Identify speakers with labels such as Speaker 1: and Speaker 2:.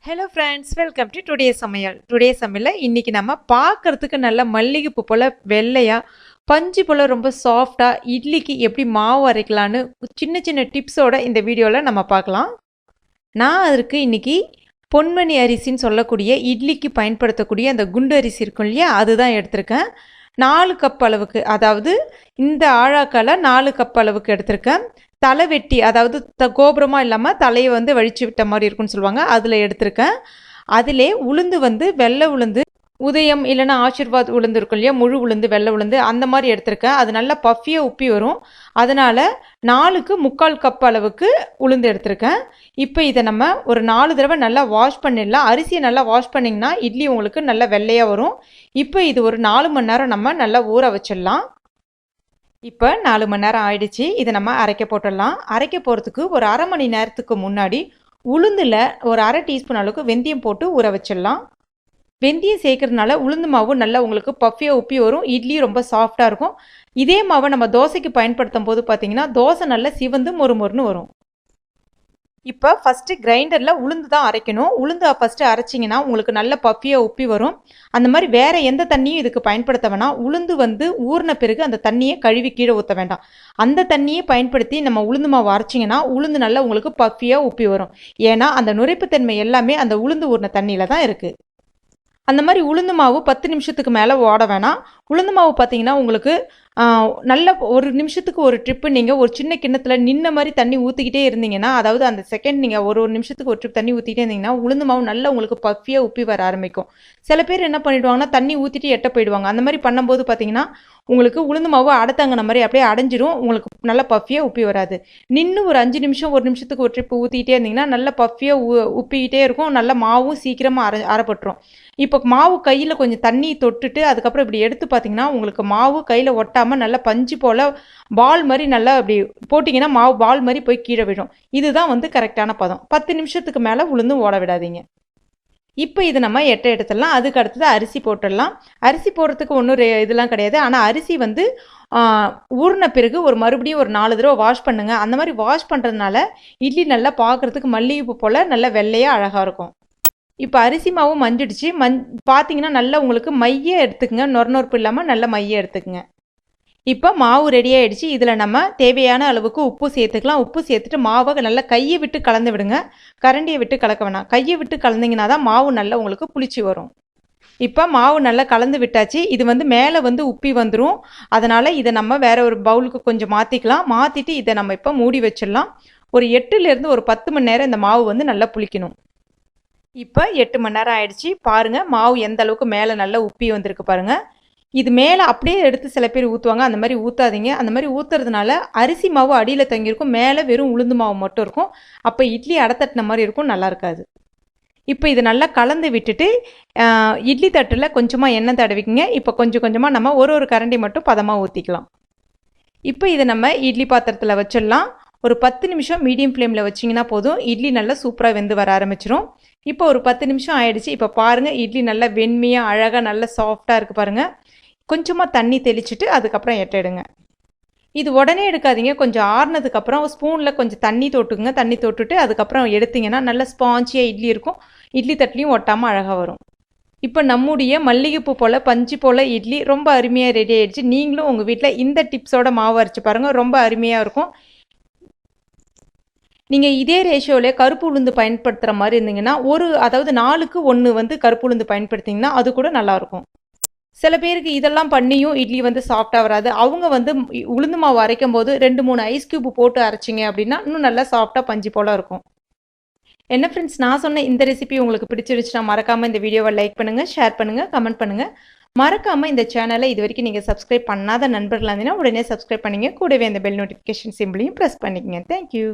Speaker 1: Hello friends, welcome to today சமையல். Today சமையலில் இன்றைக்கி நம்ம பார்க்குறதுக்கு நல்ல மல்லிகைப்பூ போல் வெள்ளையாக பஞ்சு போல் ரொம்ப சாஃப்டாக இட்லிக்கு எப்படி மாவு அரைக்கலான்னு சின்ன சின்ன டிப்ஸோட இந்த வீடியோவில் நம்ம பார்க்கலாம். நான் அதற்கு இன்றைக்கி பொன்மணி அரிசின்னு சொல்லக்கூடிய இட்லிக்கு பயன்படுத்தக்கூடிய அந்த குண்டு அரிசி இருக்கும் இல்லையா, அதுதான் எடுத்திருக்கேன். 4 கப் அளவுக்கு, அதாவது இந்த ஆழாக்கால 4 கப் அளவுக்கு எடுத்திருக்கேன். தலை வெட்டி, அதாவது கோபுரமாக இல்லாமல் தலையை வழித்து விட்ட மாதிரி இருக்குன்னு சொல்லுவாங்க, அதில் எடுத்திருக்கேன். அதிலே உளுந்து வெள்ளை உளுந்து, உதயம் இல்லைன்னா ஆசீர்வாத் உளுந்து இருக்கும் இல்லையா, முழு உளுந்து, வெள்ளை உளுந்து, அந்த மாதிரி எடுத்திருக்கேன். அது நல்லா பஃபியாக உப்பி வரும். அதனால் 4க்கு 3/4 கப் அளவுக்கு உளுந்து எடுத்திருக்கேன். இப்போ இதை நம்ம ஒரு 4 தடவை நல்லா வாஷ் பண்ணிடலாம். அரிசியை நல்லா வாஷ் பண்ணிங்கன்னா இட்லி உங்களுக்கு நல்லா வெள்ளையாக வரும். இப்போ இது ஒரு 4 மணி நேரம் நம்ம நல்லா ஊற வச்சிடலாம். இப்போ 4 மணி நேரம் ஆயிடுச்சு. இதை நம்ம அரைக்க போட்டுடலாம். அரைக்க போகிறதுக்கு ஒரு அரை மணி நேரத்துக்கு முன்னாடி உளுந்தில் ஒரு அரை டீஸ்பூன் அளவுக்கு வெந்தயம் போட்டு ஊற வச்சிடலாம். வெந்தயம் சேர்க்கறதுனால உளுந்து மாவு நல்லா உங்களுக்கு பஃபியாக உப்பி வரும். இட்லி ரொம்ப சாஃப்டாக இருக்கும். இதே மாவை நம்ம தோசைக்கு பயன்படுத்தும் போது பார்த்தீங்கன்னா தோசை நல்லா சிவந்து மொறுமொறுன்னு வரும். இப்போ ஃபஸ்ட்டு கிரைண்டரில் உளுந்து தான் அரைக்கணும். உளுந்து ஃபஸ்ட்டு அரைச்சிங்கன்னா உங்களுக்கு நல்ல பஃபியாக உப்பி வரும். அந்த மாதிரி வேறு எந்த தண்ணியும் இதுக்கு பயன்படுத்த வேணாம். உளுந்து ஊறின பிறகு அந்த தண்ணியை கழுவி கீழே ஊற்ற வேண்டாம். அந்த தண்ணியை பயன்படுத்தி நம்ம உளுந்து மாவு அரைச்சிங்கன்னா உளுந்து நல்லா உங்களுக்கு பஃபியாக உப்பி வரும். ஏன்னா அந்த நுரைப்புத்தன்மை எல்லாமே அந்த உளுந்து ஊறின தண்ணியில் தான் இருக்குது. அந்த மாதிரி உளுந்து மாவு 10 நிமிஷத்துக்கு மேலே ஓட வேணாம். உளுந்து மாவு பார்த்தீங்கன்னா உங்களுக்கு நல்ல ஒரு நிமிஷத்துக்கு ஒரு ட்ரிப்பு நீங்கள் ஒரு சின்ன கிண்ணத்தில் நின்ன மாதிரி தண்ணி ஊற்றிக்கிட்டே இருந்தீங்கன்னா, அதாவது அந்த செகண்ட் நீங்கள் ஒரு நிமிஷத்துக்கு ஒரு ட்ரிப் தண்ணி ஊற்றிக்கிட்டே இருந்தீங்கன்னா உளுந்து மாவு நல்லா உங்களுக்கு பஃபியாக உப்பி வர ஆரம்பிக்கும். சில பேர் என்ன பண்ணிவிடுவாங்கன்னா தண்ணி ஊற்றிட்டு எட்ட போயிடுவாங்க. அந்த மாதிரி பண்ணும்போது பார்த்தீங்கன்னா உங்களுக்கு உளுந்து மாவு அடத்தங்கின மாதிரி அப்படியே அடைஞ்சிரும். உங்களுக்கு நல்லா பஃபியாக உப்பி வராது. நின்று ஒரு 5 நிமிஷம் ஒரு நிமிஷத்துக்கு ஒரு ட்ரிப்பு ஊற்றிக்கிட்டே இருந்தீங்கன்னா நல்லா பஃபியாக உப்பிக்கிட்டே இருக்கும். நல்லா மாவும் சீக்கிரமாக அரைப்பட்டுரும். இப்போ மாவு கையில் கொஞ்சம் தண்ணி தொட்டுட்டு அதுக்கப்புறம் இப்படி எடுத்து பார்த்தீங்கன்னா உங்களுக்கு மாவு கையில் ஒட்டாமல் நல்லா பஞ்சு போல் பால் மாதிரி நல்லா அப்படி போட்டிங்கன்னா மாவு பால் மாதிரி போய் கீழே விடும். இதுதான் கரெக்டான பதம். 10 நிமிஷத்துக்கு மேலே உளுந்து ஓட விடாதீங்க. இப்போ இது நம்ம எடுத்துடலாம். அதுக்கு அடுத்தது அரிசி போட்டுடலாம். அரிசி போடுறதுக்கு ஒன்றும் இதெல்லாம் கிடையாது. ஆனால் அரிசி ஊறின பிறகு மறுபடியும் ஒரு 4 தடவை வாஷ் பண்ணுங்கள். அந்த மாதிரி வாஷ் பண்ணுறதுனால இட்லி நல்லா பார்க்குறதுக்கு மல்லிகைப்பூ போல் நல்லா வெள்ளையாக அழகாக இருக்கும். இப்போ அரிசி மாவும் மஞ்சிடுச்சு. பார்த்தீங்கன்னா நல்லா உங்களுக்கு மைய எடுத்துக்கங்க. நொறுப்பு இல்லாமல் நல்ல மைய எடுத்துக்கங்க. இப்போ மாவு ரெடி ஆகிடுச்சு. இதில் நம்ம தேவையான அளவுக்கு உப்பு சேர்த்துக்கலாம். உப்பு சேர்த்துட்டு மாவை நல்லா கையை விட்டு கலந்து விடுங்க. கரண்டியை விட்டு கலக்க வேணாம். கையை விட்டு கலந்தீங்கன்னா தான் மாவு நல்லா உங்களுக்கு புளிச்சு வரும். இப்போ மாவு நல்லா கலந்து விட்டாச்சு. இது மேலே உப்பி வந்துடும். அதனால் இதை நம்ம வேறு ஒரு பவுலுக்கு கொஞ்சம் மாற்றிக்கலாம். மாற்றிட்டு இதை நம்ம இப்போ மூடி வச்சிடலாம். ஒரு 8லேருந்து ஒரு 10 மணி நேரம் இந்த மாவு நல்லா புளிக்கணும். இப்போ 8 மணி நேரம் ஆயிடுச்சு. பாருங்கள் மாவு எந்த அளவுக்கு மேலே நல்லா உப்பி வந்திருக்கு பாருங்கள். இது மேலே அப்படியே எடுத்து சில பேர் ஊற்றுவாங்க. அந்த மாதிரி ஊற்றாதீங்க. அந்த மாதிரி ஊற்றுறதுனால அரிசி மாவு அடியில் தங்கியிருக்கும், மேலே வெறும் உளுந்து மாவு மட்டும் இருக்கும். அப்போ இட்லி அடத்தட்டின மாதிரி இருக்கும், நல்லா இருக்காது. இப்போ இது நல்லா கலந்து விட்டுட்டு இட்லி தட்டில் கொஞ்சமாக எண்ணெய் தடவிக்குங்க. இப்போ கொஞ்சம் கொஞ்சமாக நம்ம ஒரு கரண்டி மட்டும் பதமாக ஊற்றிக்கலாம். இப்போ இதை நம்ம இட்லி பாத்திரத்தில் வச்சிடலாம். ஒரு 10 நிமிஷம் மீடியம் ஃப்ளேமில் வச்சிங்கன்னா போதும். இட்லி நல்லா சூப்பராக வெந்து வர ஆரம்பிச்சிடும். இப்போ ஒரு 10 நிமிஷம் ஆயிடுச்சு. இப்போ பாருங்கள் இட்லி நல்லா வெண்மையாக அழகாக நல்லா சாஃப்டாக இருக்குது பாருங்கள். கொஞ்சமாக தண்ணி தெளிச்சுட்டு அதுக்கப்புறம் எடுங்க. இது உடனே எடுக்காதீங்க. கொஞ்சம் ஆறுனதுக்கப்புறம் ஸ்பூனில் கொஞ்சம் தண்ணி தொட்டுக்குங்க. தண்ணி தொட்டுட்டு அதுக்கப்புறம் எடுத்திங்கன்னா நல்லா ஸ்பாஞ்சியாக இட்லி இருக்கும். இட்லி தட்டிலையும் ஒட்டாமல் அழகாக வரும். இப்போ நம்முடைய மல்லிகைப்பூ போல் பஞ்சு போல் இட்லி ரொம்ப அருமையாக ரெடி ஆகிடுச்சு. நீங்களும் உங்கள் வீட்டில் இந்த டிப்ஸோட மாவு அரைச்சி பாருங்கள், ரொம்ப அருமையாக இருக்கும். நீங்கள் இதே ரேஷியோவில் கருப்பு உளுந்து பயன்படுத்துகிற மாதிரி இருந்தீங்கன்னா அதாவது 4க்கு 1 கருப்பு உளுந்து பயன்படுத்திங்கன்னா அது கூட நல்லாயிருக்கும். சில பேருக்கு இதெல்லாம் பண்ணியும் இட்லி சாஃப்டாக வராது. அவங்க உளுந்து மாவு அரைக்கும் போது 2-3 ஐஸ் க்யூப் போட்டு அரைச்சிங்க அப்படின்னா இன்னும் நல்லா சாஃப்டாக பஞ்சு போல் இருக்கும். என்ன ஃப்ரெண்ட்ஸ், நான் சொன்ன இந்த ரெசிபி உங்களுக்கு பிடிச்சிருச்சுன்னா மறக்காமல் இந்த வீடியோவை லைக் பண்ணுங்கள், ஷேர் பண்ணுங்கள், கமெண்ட் பண்ணுங்கள். மறக்காமல் இந்த சேனலை இது வரைக்கும் நீங்கள் சப்ஸ்கிரைப் பண்ணாத நண்பர்களாக இருந்தீங்கன்னா உடனே சப்ஸ்கிரைப் பண்ணிங்க. கூடவே அந்த பெல் நோட்டிஃபிகேஷன் சிம்பிளையும் ப்ரெஸ் பண்ணிக்கங்க. தேங்க்யூ.